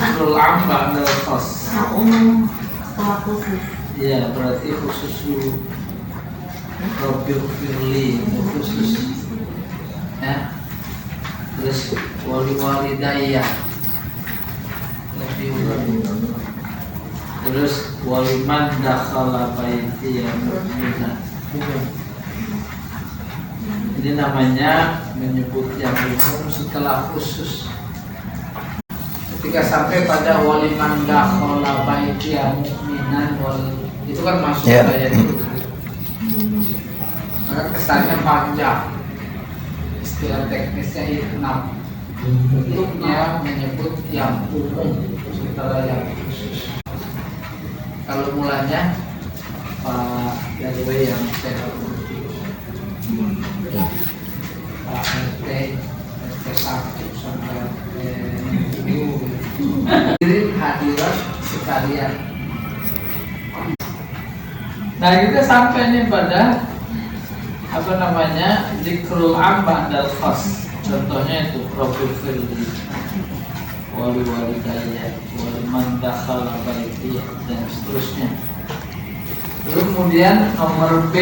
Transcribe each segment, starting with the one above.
zikrul am ba'dal khas. Umum setelah khusus. Iya, berarti khusus dulu. Rabbil firli itu khusus. Ya. Terus walidayya. Lebih ulang. Terus waliman dakhala baiti ya mu'mina. Ini namanya menyebut yang umum setelah khusus. Ketika sampai pada waliman dakhala baiti ya mu'minan itu kan masuk ayat itu. Maka kesannya panjang. Istilah teknisnya itnab. Bentuknya menyebut yang umum setelah yang khusus. Kalau mulanya Pak Yarwe yang saya hormati, Pak RT 1 sampai hadirin hadirat sekalian. Nah kita sampai nih pada apa namanya zikrul am ba'dal khas. Contohnya itu Rabbil firli walidayya waliman dakhala baiti dan seterusnya. Lalu kemudian nomor B,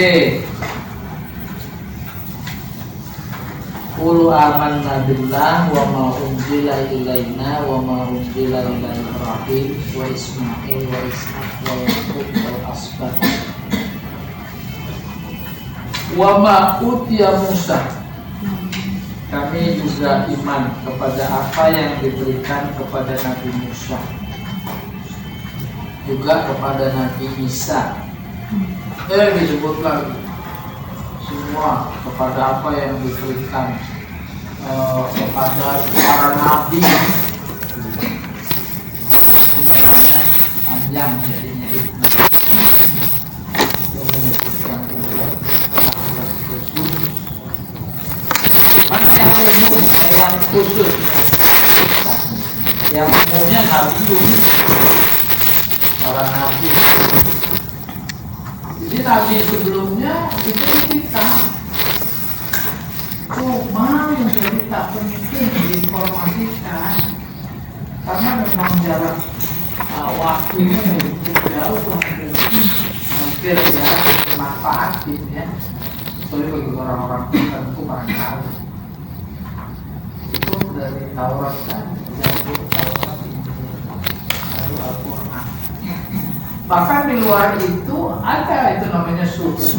qul amanna billah wa ma unzila ilaina wa ma unzila ila Ibrahim wa Ismail wa Ishaq wa Yaqub wal asbat wa ma utiya Musa. Kami juga iman kepada apa yang diberikan kepada Nabi Musa, juga kepada Nabi Isa. Disebut lagi semua kepada apa yang diberikan kepada para nabi. Itu namanya panjang jadinya itu. Menyebutkan mana yang umum, yang khusus. Yang umumnya nabi, para nabi. Jadi nabi sebelumnya itu kita. Cuma menjadi tak penting diinformasikan karena memang jarak waktunya cukup jauh, hampir ya manfaatin ya. Soalnya bagi orang-orang tertentu barangkali itu dari Taurat kan, Zabur, Taurat, lalu Al-Quran. Bahkan di luar itu ada itu namanya suhuf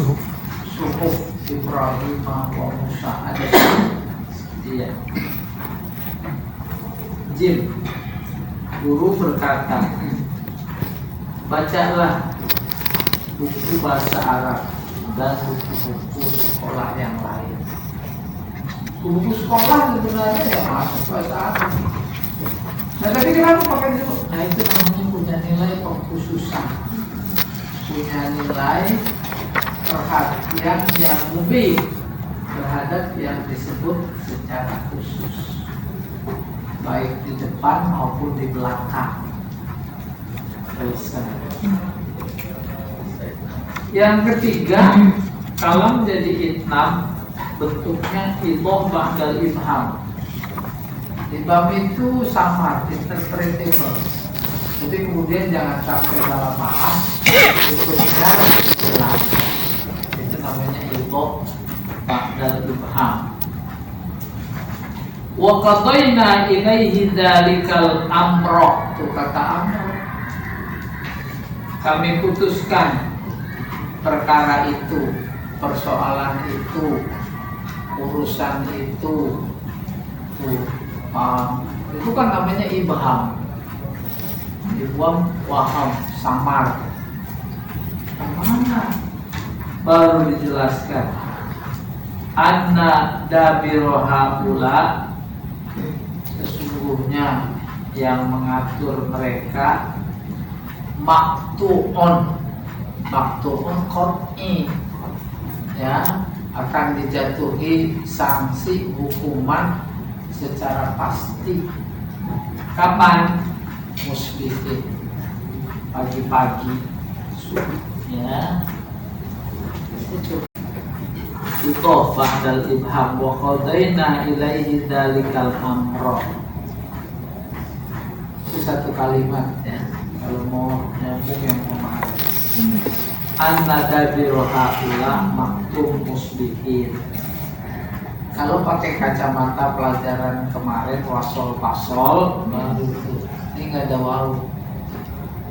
Ibrahim wa Musa, ada iya. Jim, guru berkata, bacalah buku bahasa Arab dan buku-buku sekolah yang lain. Buku sekolah sebenarnya ya masuk bahasa Arab. Nah tapi kenapa pakai itu? Nah itu namanya punya nilai pengkhususan, punya nilai perhatian yang lebih terhadap yang disebut secara khusus, baik di depan maupun di belakang. Yang ketiga, kalau menjadi itnam bentuknya idhah ba'dal ibham. Ibham itu samar, interpretable. Jadi kemudian jangan sampai dalam paham berikutnya jelas. Itu namanya idhah ba'dal ibham. Wa qadayna ilaihi dzalikal amra, itu kata amr. Kami putuskan perkara itu, persoalan itu, urusan itu kan namanya ibham. Ibham, waham, samar. Kemana? Baru dijelaskan. Anna dabiroha pula, sesungguhnya yang mengatur mereka maktu'un qat'i, ya, akan dijatuhi sanksi hukuman secara pasti. Kapan? Musbihin, pagi-pagi, ya. Itu ba'dal ibham wa qadaina ilaihi dzalikal amra. Itu satu kalimat ya. Kalau mau nyambung yang kemarin. An-nadabiru haula maktum musbihin. Kalau pakai kacamata pelajaran kemarin wasol pasol baru itu. Ini nggak ada waw,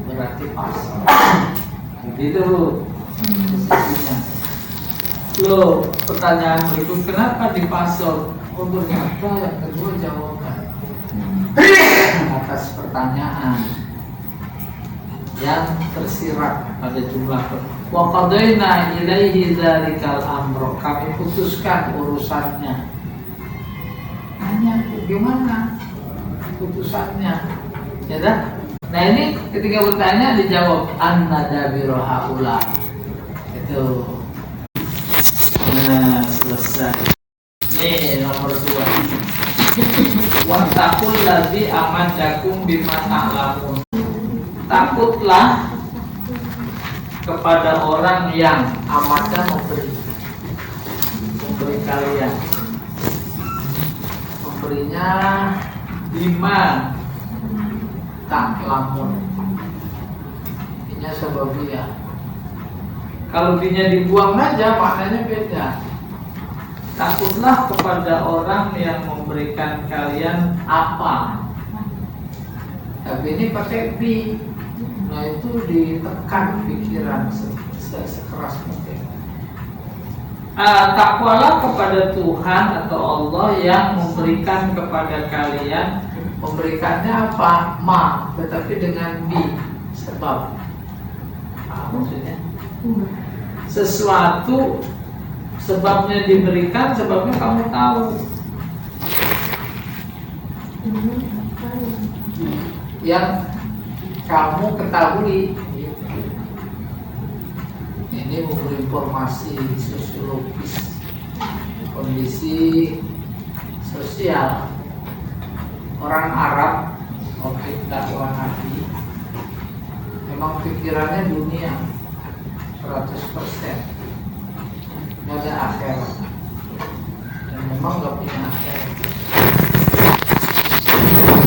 berarti pasol. Begitu posisinya. Loh, pertanyaan berikut, kenapa dipasol? Oh ternyata yang kedua jawaban atas pertanyaan yang tersirat pada jumlah wa qadaina ilaihi dzalikal amro, kami putuskan urusannya. Tanya gimana putusannya, ya dah. Nah ini ketika bertanya dijawab an-nadabiru haula itu. Nah selesai. Ini nomor 2. Wattaqul ladzi amadakum bima ta'lamun. Takutlah kepada orang yang amatnya memberi kalian, memberinya bima ta'lamun. Ini sebabnya. Kalau binya dibuang aja maknanya beda. Takutlah kepada orang yang memberikan kalian apa. Tapi ini pakai bi. Nah itu ditekan pikiran sekeras mungkin. Takwalah kepada Tuhan atau Allah yang memberikan kepada kalian. Memberikannya apa? Ma, tetapi dengan bi, sebab. Maksudnya sesuatu sebabnya diberikan, sebabnya kamu tahu. Yang kamu ketahui. Ini memberi informasi sosiologis kondisi sosial orang Arab waktu dakwah Nabi. Memang pikirannya dunia 100%, nggak ada akhirat, dan memang nggak punya akhirat.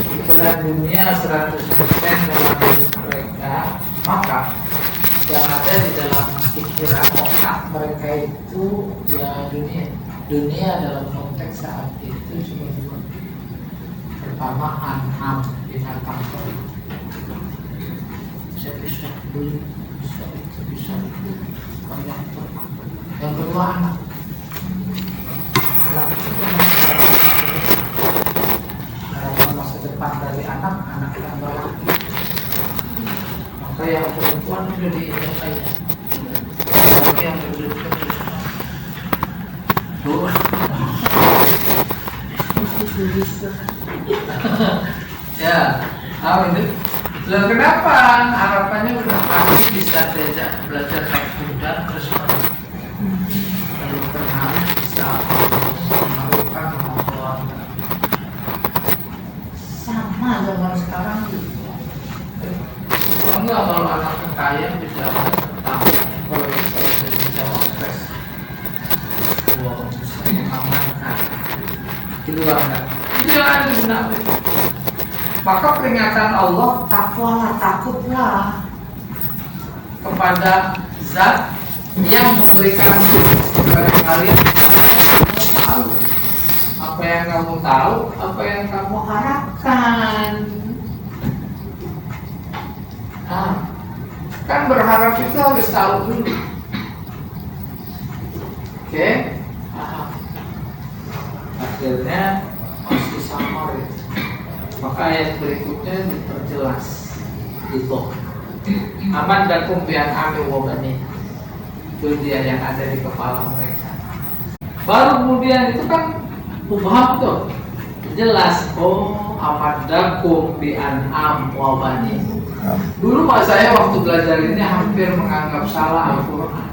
Pikiran dunia 100% dalam hidup mereka, maka yang ada di dalam pikiran otak mereka itu ya dunia dalam konteks saat itu cuma dua. Pertama an'am, binatang ternak, bisa beli, bisa banyak ternak. Yang kedua anak harapan masa depan dari anak yang berlaki. Maka yang perempuan sudah diinjak aja, tapi yang berdua ya, ini loh kenapa harapannya udah kami bisa diajak belajar naik kuda terus kalau pernah bisa melakukan keluarga sama zaman sekarang juga. Enggak kalau anak kaya bisa tahu kalau bisa stres, bisa mengamankan di luar enggak. Jangan digunakan. Maka peringatan Allah, takwalah, takutlah kepada zat yang memberikan kepada kalian apa yang kamu tahu, apa yang kamu harapkan. Nah, kan berharap itu harus tahu dulu. Oke? Akhirnya masih samar ya. Maka ayat berikutnya diperjelas itu aman dakum bian amil wabani, itu dia yang ada di kepala mereka. Baru kemudian itu kan mubham tuh jelas. Oh aman dakum bian am wabani. Dulu pak saya waktu belajar ini hampir menganggap salah Al-Quran.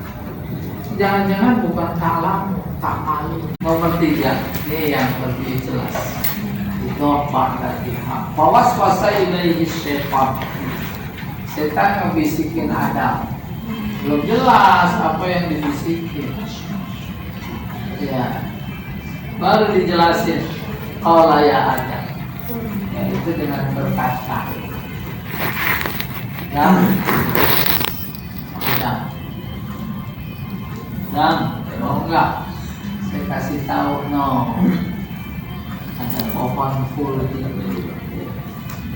Jangan-jangan bukan salah, tak malu. Nomor 3 ini yang lebih jelas. Dopak dari hak. Pawas kuasa ilaihi syaitan. Setan ngebisikin Adam. Belum jelas apa yang dibisikin. Ya. Baru dijelasin. Qala ya Adam. Yaitu dengan berkata. Dan mau nggak? Saya kasih tahu no. Ada pohon full gitu.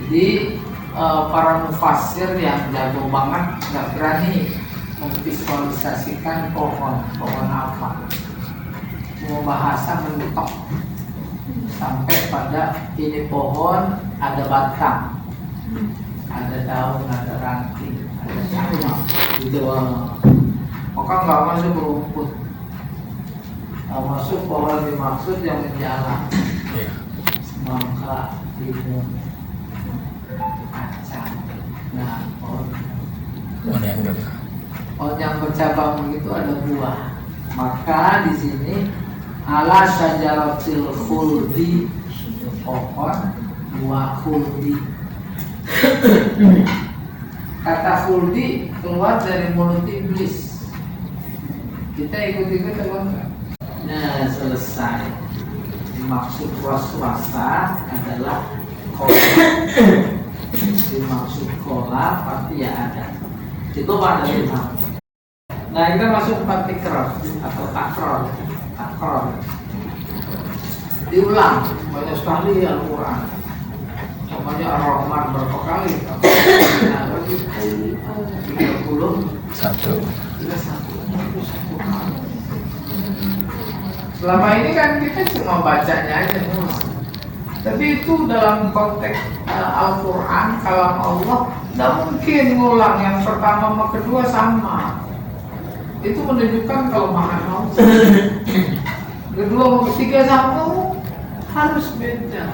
Jadi para mufassir yang jago banget nggak berani memvisualisasikan pohon apa. Semua bahasa mentok sampai pada ini pohon ada batang, ada daun, ada ranting, ada cangkang gitu. Maka nggak masuk rumput, nggak masuk pohon dimaksud yang menjalar, semangka, timun, kacang. Nah, pohon yang bercabang begitu ada buah. Maka di sini ala syajaratil khuldi, pohon buah khuldi. Kata khuldi keluar dari mulut iblis. Kita ikut-ikut apa enggak? Nah, selesai. Dimaksud was-wasa adalah kola. Dimaksud kola pasti ya ada. Itu pada lima. Nah, kita masuk patikrar atau takror. Diulang banyak sekali Al-Quran. Namanya Ar-Rahman berapa kali? 31. Selama ini kan kita cuma bacanya aja, tapi itu dalam konteks Al-Quran, kalam Allah, tidak mungkin ngulang yang pertama sama kedua sama. Itu menunjukkan kelemahan Allah. Kedua sama ketiga sama harus beda.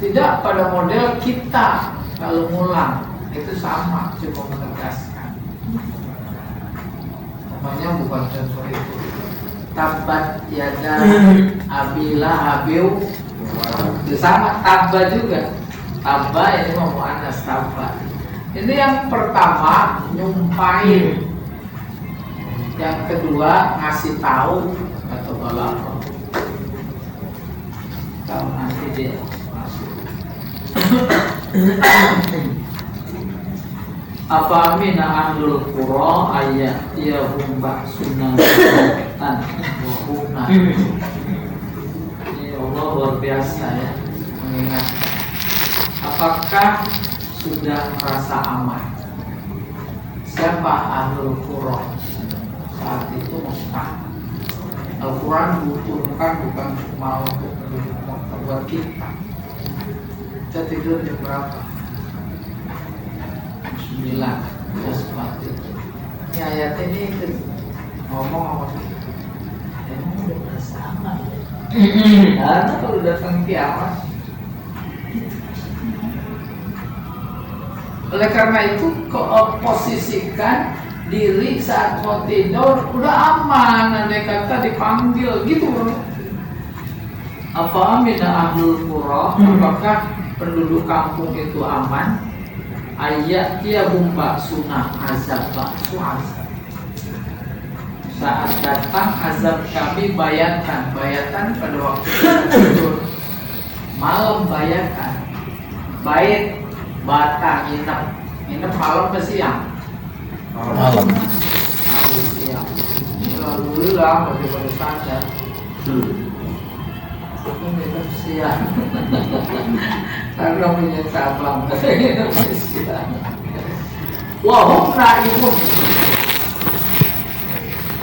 Tidak pada model kita kalau ngulang itu sama, cuma menegaskan. Namanya bukan contoh itu. Tabat yada abila abiu itu sama, tabba juga. Tabba ini mau anas tabba. Ini yang pertama nyumpahin, yang kedua ngasih tahu atau balap. Tahu nanti dia masuk. Apa mina ahlul qura ayat yahum ba'sunan tan wa huna. Ini Allah luar biasa ya, mengingat. Apakah sudah merasa aman? Siapa ahlul qura? Saat itu Mekah. Al-Quran diturunkan bukan cuma untuk penduduk Mekah, buat kita. Kita tidur jam berapa? 9, seperti itu. Ini ayat ini ngomong apa sih? Emang udah bersama ya? Karena kalau datang kiamat. Oleh karena itu, posisikan diri saat mau tidur udah aman, andai kata dipanggil gitu bro. Apa mina ahlul qura, apakah penduduk kampung itu aman? Ayat dia bumba sunah azab baksu azab. Saat datang azab kami bayatan pada waktu kita tidur. Malam bayatan, bait bata nginep malam ke siang. Malam. Siang. Alhamdulillah masih pada sadar. Aku nginep siang. Karena punya cabang wahum na'imun.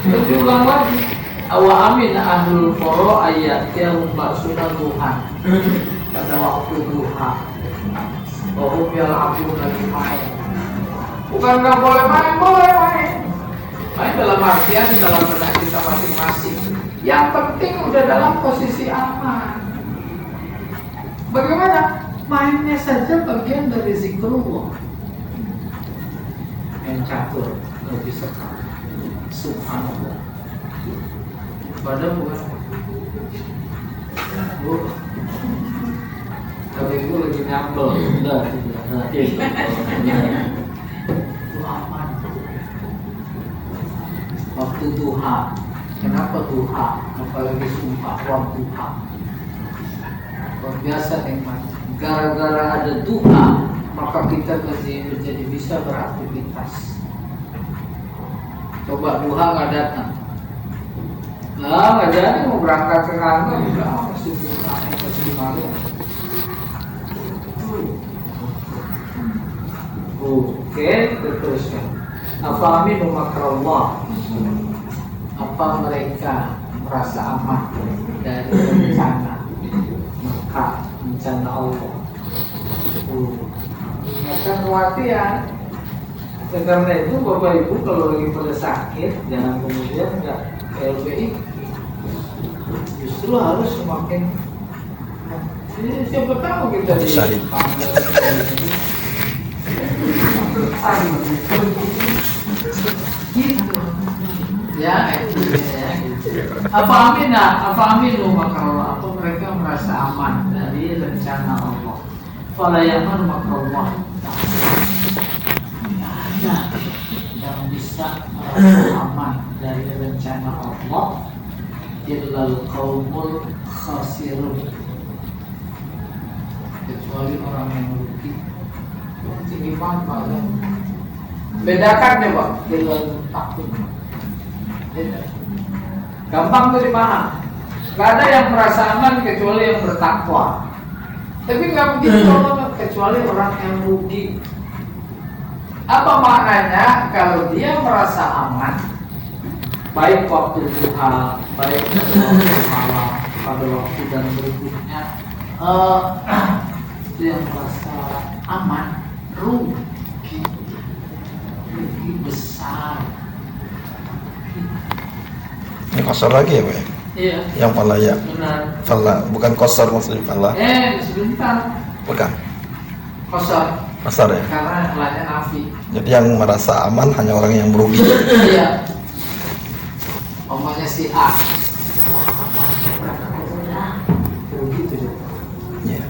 Lebih ulang lagi. Awa amin ahlul qura ayat yang maksudnya Tuhan pada waktu duha. Wahum yal'abun lagi main. Bukan nggak boleh main, boleh main. Main dalam artian dalam benak kita masing-masing. Yang penting udah dalam posisi aman. Bagaimana? Mainnya saja bagian dari zikrullah. Main catur, lebih sekali. Subhanallah. Padahal bukan. Kalau ibu lagi nyambel, udah itu aman. Waktu duha. Kenapa duha? Apalagi sumpah waktu duha. Luar biasa nikmat. Gara-gara ada duha, maka kita jadi bisa beraktivitas. Coba duha nggak datang, nah nggak jadi mau berangkat ke kantor udah masih berangkat masih malam. Oke, teruskan. Apa aminu makrallah? Apa mereka merasa aman dari bencana maka bencana Allah? Ingatkan kewatian. Karena itu Bapak Ibu kalau lagi pada sakit jangan kemudian nggak LPI, justru harus semakin. Siapa tahu kita dipanggil. Gitu. Ya, Apa aminu makrallah? Apa mereka merasa aman dari rencana Allah? Fala yaman makrallah. Nah, yang bisa merasa aman dari rencana Allah illal qaumul khasirun, kecuali orang yang merugi. Tinggi banget ya. Bedakan ya Pak, illal takut. Gampang tuh dipaham. Gak ada yang merasa aman kecuali yang bertakwa. Tapi nggak begitu kecuali orang yang rugi. Apa maknanya kalau dia merasa aman, baik waktu duha, baik waktu malam, pada waktu dan berikutnya, dia merasa aman, rugi besar. Ini kosor lagi ya Pak? Iya. Yang pala ya? Benar. Pala, bukan kosor maksudnya pala. Sebentar. Bukan. Kosor. Kosor ya? Karena lainnya nafi. Jadi yang merasa aman hanya orang yang merugi. Iya. Omongnya si A. Begitu deh. Iya.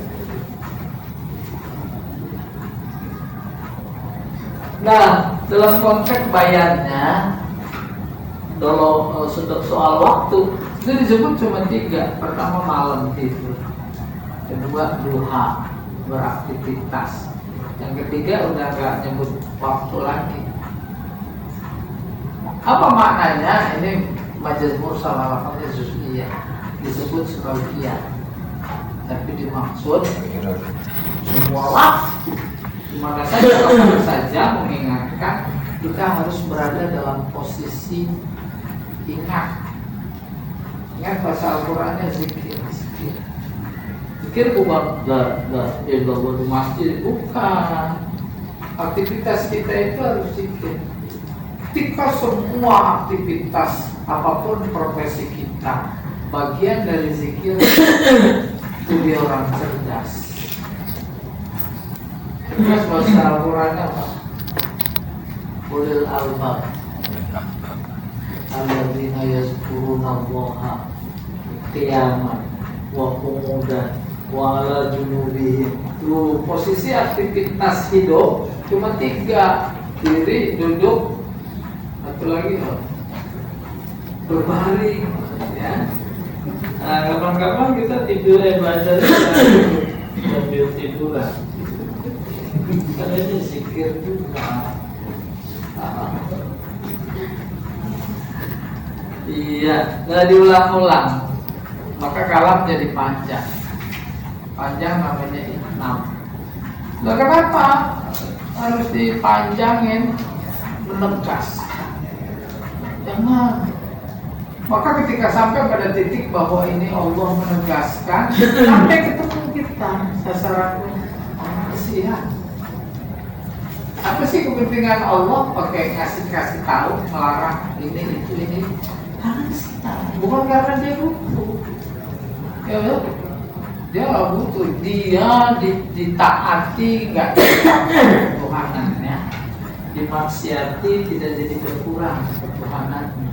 Nah, dalam konteks bayarnya, kalau soal waktu itu disebut cuma 3. Pertama malam tidur, kedua duha beraktivitas, yang ketiga udah nggak nyebut waktu lagi. Apa maknanya? Ini majaz mursal lafaznya juz'iyah, disebut sebagian, tapi dimaksud semua waktu. Dimana saja, kapan saja mengingatkan kita harus berada dalam posisi ingat bahasa Al-Qurannya zikir. Zikir bukan ilmu di masjid, bukan. Aktivitas kita itu harus zikir. Ketika semua aktivitas apapun profesi kita bagian dari zikir, itu dia orang cerdas. Cerdas bahasa Al-Qurannya apa? Ulil albab alladzina yazkuruna Allaha qiyaman wa qu'udan wa 'ala junubihim. Tuh, posisi aktivitas hidup cuma 3, diri, duduk, satu lagi berbaring, ya. Nah, kapan-kapan kita tidur bahasa sambil tiduran. Karena ini zikir juga. Iya, nah diulang-ulang, maka kalam jadi panjang. Panjang namanya 6. Nah, kenapa harus dipanjangin? Menegas. Jangan. Maka ketika sampai pada titik bahwa ini Allah menegaskan, sampai ketemu kita sasaran kasihan. Apa sih kepentingan Allah pakai kasih tahu, melarang ini itu ini? Karena bukan karena dia butuh. Ya, dia nggak butuh. Dia ditaati nggak ketuhanannya, dimaksiati tidak jadi berkurang ketuhanannya.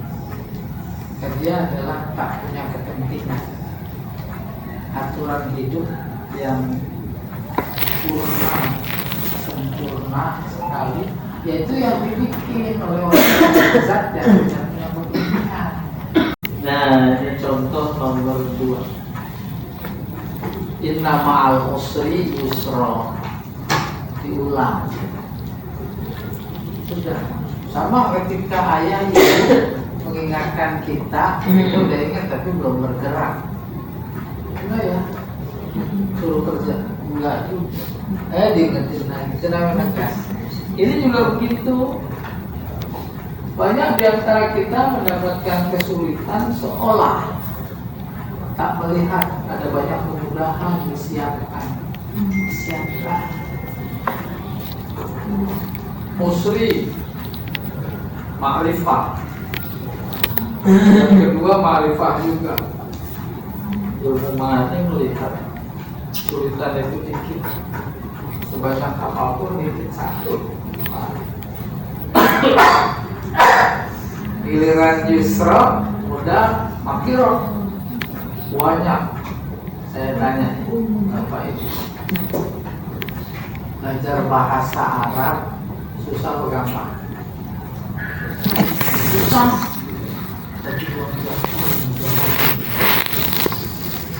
Dia adalah tak punya kepentingan. Aturan hidup yang sempurna sekali, yaitu yang dibikin oleh orang zat yang punya kepentingan. Nah, ini contoh nomor 2. Inna ma'al usri yusra. diulang. Sudah. Sama ketika ayah ibu mengingatkan kita, kita udah ingat tapi belum bergerak. Enggak ya? Suruh kerja. Enggak juga. Diingetin lagi. Kenapa negas? Ini juga begitu. Banyak di antara kita mendapatkan kesulitan seolah tak melihat ada banyak kemudahan disiapkan. Musri, ma'rifah. Yang kedua ma'rifah juga. Ilmu mati melihat kesulitan itu dikit. Sebanyak apapun dikit satu. Giliran yusra, mudah, makiro banyak. Saya tanya, apa itu? Belajar bahasa Arab susah atau gampang? Susah.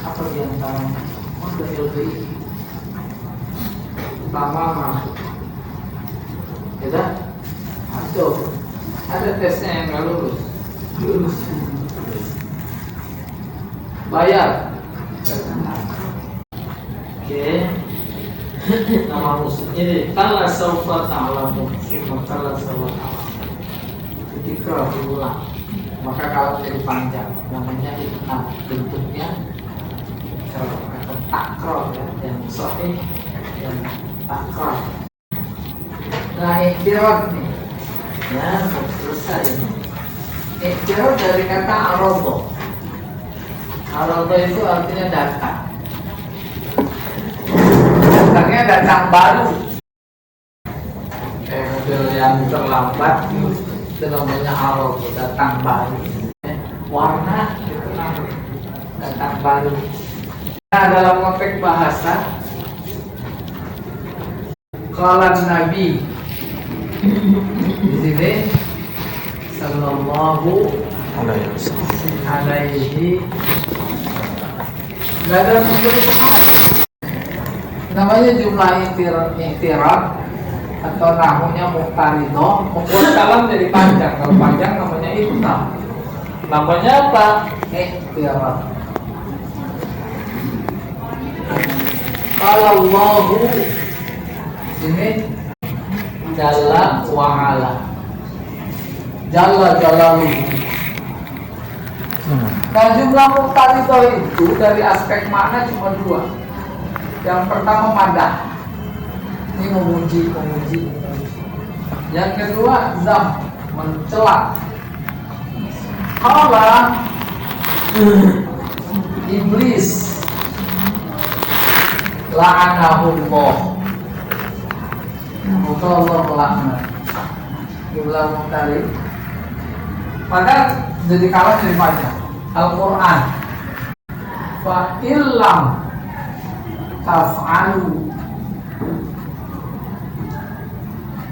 Apa di antaranya? Udah LBI. Pertama masuk. Ya, masuk. Ada tesnya yang nggak lulus. Lulus. Bayar. Oke. Nama musuhnya ini kala saufa ta'lamu, kala saufa ta'lamu. Ketika diulang, maka kalau jadi panjang, namanya ikna, bentuknya kata takror ya, yang sahih, yang takror. Nah, iktirad nih, ya, selesai ini. Iktirad dari kata arodo. Arodo itu artinya datang. Datangnya datang baru. Mobil yang terlambat itu namanya arodo, datang baru. Warna itu namanya datang baru. Nah, dalam konteks bahasa, kalau Nabi di sini sallallahu alaihi nggak ada perubahan. Namanya jumlah iktirab atau nahunya muqtaridah, membuat kalam jadi panjang. Kalau panjang namanya iktirab. Namanya apa? Iktirab. Kalau Allahu ini Jalla wa ala. Jalla jalaluhu. Nah, jumlah muqtaridah itu dari aspek makna cuma dua. Yang pertama madah, ini memuji. Yang kedua zam, mencela. Allah iblis la'anahullah. Maka Allah melaknat. Jumlah muqtaridah. Padahal jadi kalah dari banyak. Al-Quran fa illam taf'alu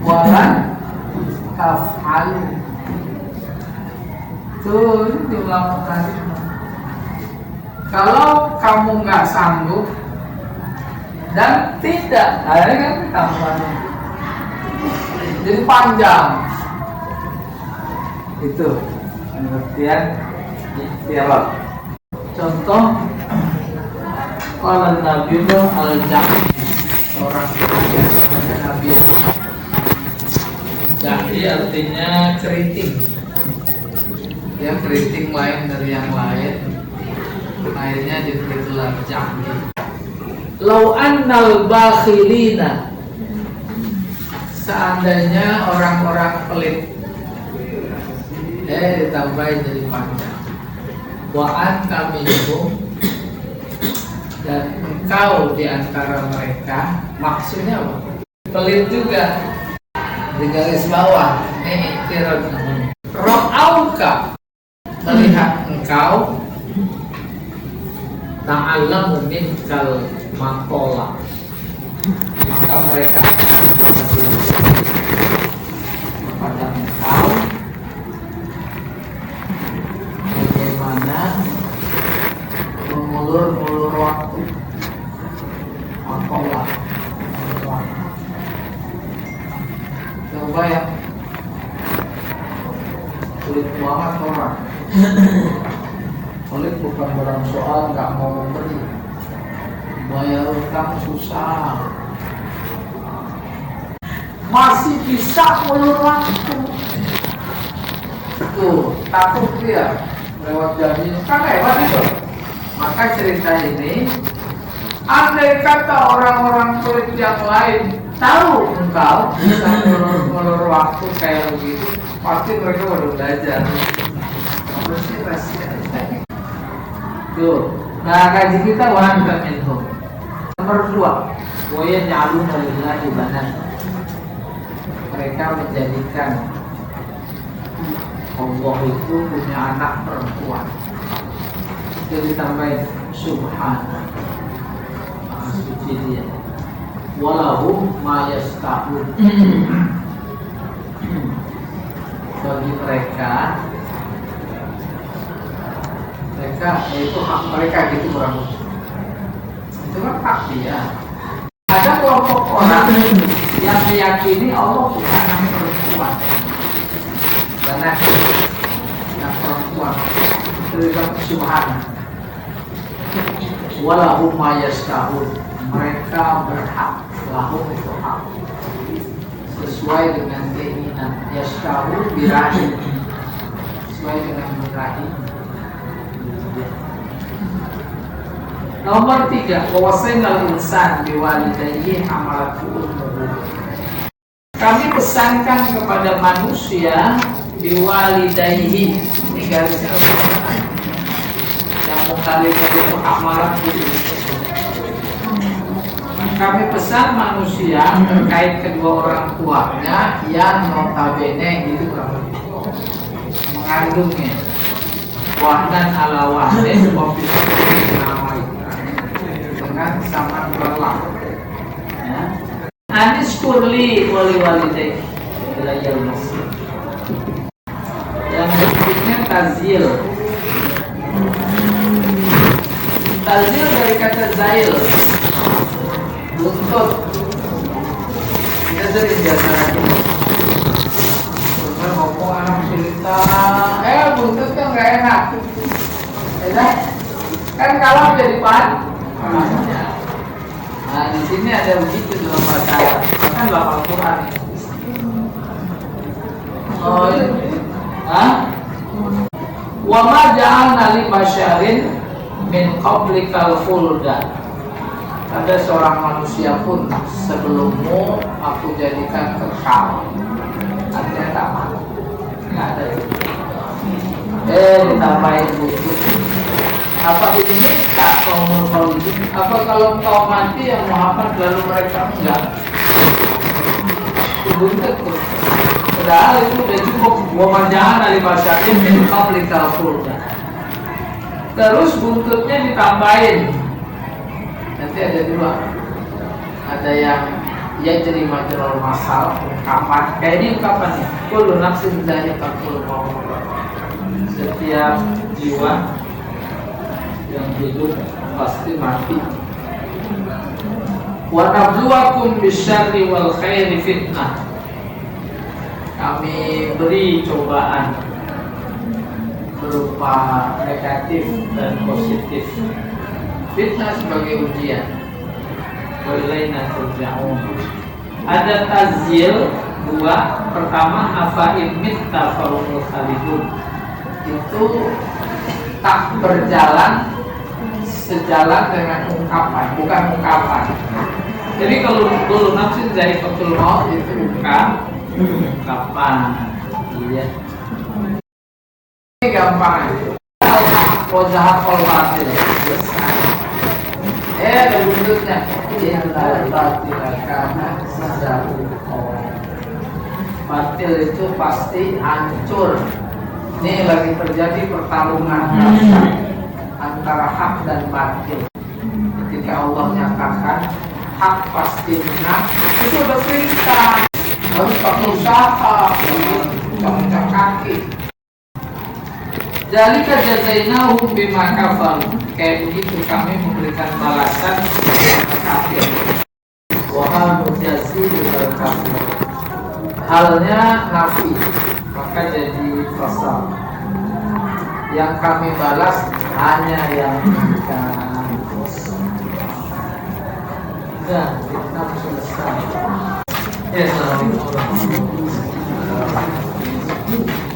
walan taf'alu. Itu jumlah muqtaridah. Kalau kamu nggak sanggup dan tidak, akhirnya kan tambahnya jadi panjang. Itu pengertian iktirab. Contoh, kalau Nabi al-Jahdi, orang Nabi Jahdi artinya keriting. Dia keriting lain dari yang lain, akhirnya diberilah Jahdi. Lau annal bakhilina, seandainya orang-orang pelit, ditambahin jadi panjang. Wa'an kami dan engkau di antara mereka, maksudnya apa? Pelit juga. Di garis bawah, iktirad namanya. Ra'auka, melihat engkau, ta'allamu minkal maqala, maka mereka kepada engkau bagaimana mengulur-ulur waktu, maqala, bayang sulit banget orang. Sulit bukan barang soal nggak mau memberi, bayar utang susah, masih bisa ulur waktu. Tuh takut dia lewat janji kan hebat itu. Maka cerita ini, andai kata orang-orang sulit yang lain tahu engkau bisa ngulur waktu kayak begitu, pasti mereka baru belajar. Bersih rahasia. Tuh, nah kaji kita wahana itu. Nomor 2, wa yaj'aluna lillahi banan. Mereka menjadikan Allah itu punya anak perempuan. Itu ditambahin subhana, maha suci dia. Walahum ma yastahun. Bagi mereka itu hak mereka gitu kurang lebih. Itu kan hak dia. Ada kelompok orang yang meyakini Allah punya anak perempuan. Karena anak perempuan itu disebut subhana. Walahum ma yastahun. Mereka berhak, lahum itu hak sesuai dengan keinginan. Yastahun birahi, sesuai dengan birahi. Nomor 3, wawasainal insan biwalidayhi hamalatu ummuhu. Kami pesankan kepada manusia biwalidayhi. Ini garisnya yang mukallaf itu hamalatu. Kami pesan manusia terkait kedua orang tuanya yang notabene gitu mengandungnya. Wahdan ala wahdin dengan sama berlah. Ya. Anis kurli wali walidayk ilayal masih. Yang berikutnya tazil. Tazil dari kata zail, buntut. Kita sering biasa ngomong anak cerita, buntutnya nggak enak, ya kan kalau jadi pan. Nah di sini ada begitu dalam bahasa Arab, kan dalam Al-Quran. Oh ini, wa ma ja'alna li basyarin min qablikal khulda. Ada seorang manusia pun sebelummu aku jadikan kekal. Artinya tak mati, nggak ada. Ditambahin buku. Apa ini tak kalau apa kalau kau mati yang Muhammad lalu mereka enggak? Buntut. Padahal itu udah cukup. Wamanjahan dari masyakin min qablikal khulda. Terus buntutnya ditambahin. Nanti ada 2. Ada yang ya jadi majrul masal, ungkapan kayak ini ungkapannya kullu nafsin dha'iqatul maut. Setiap jiwa yang hidup pasti mati. Wa nabluwakum bisyarri wal khairi fitnah. Kami beri cobaan berupa negatif dan positif. Fitnah sebagai ujian. Walaina turja'un. Ada tazil 2. Pertama afain mitta farumul khalidun. Itu tak berjalan sejalan dengan ungkapan, bukan ungkapan. Jadi kalau dulu nafsin dari betul maut itu ungkapan. Iya. Ini gampang. Wajah kol batil. Ada buntutnya. Batil itu pasti hancur. Ini lagi terjadi pertarungan antara hak dan batil. Ketika Allah nyatakan hak pasti menang, itu udah perintah. Harus pakai usaha, pencak kaki. Dzalika jazainahum bima kafaru. Kayak begitu kami memberikan balasan kepada kafir. Wa hal mujazzi bil kafir. halnya nafi, maka jadi kosong. Yang kami balas hanya yang bukan kosong. Dan kita selesai. Ya, assalamualaikum warahmatullahi wabarakatuh.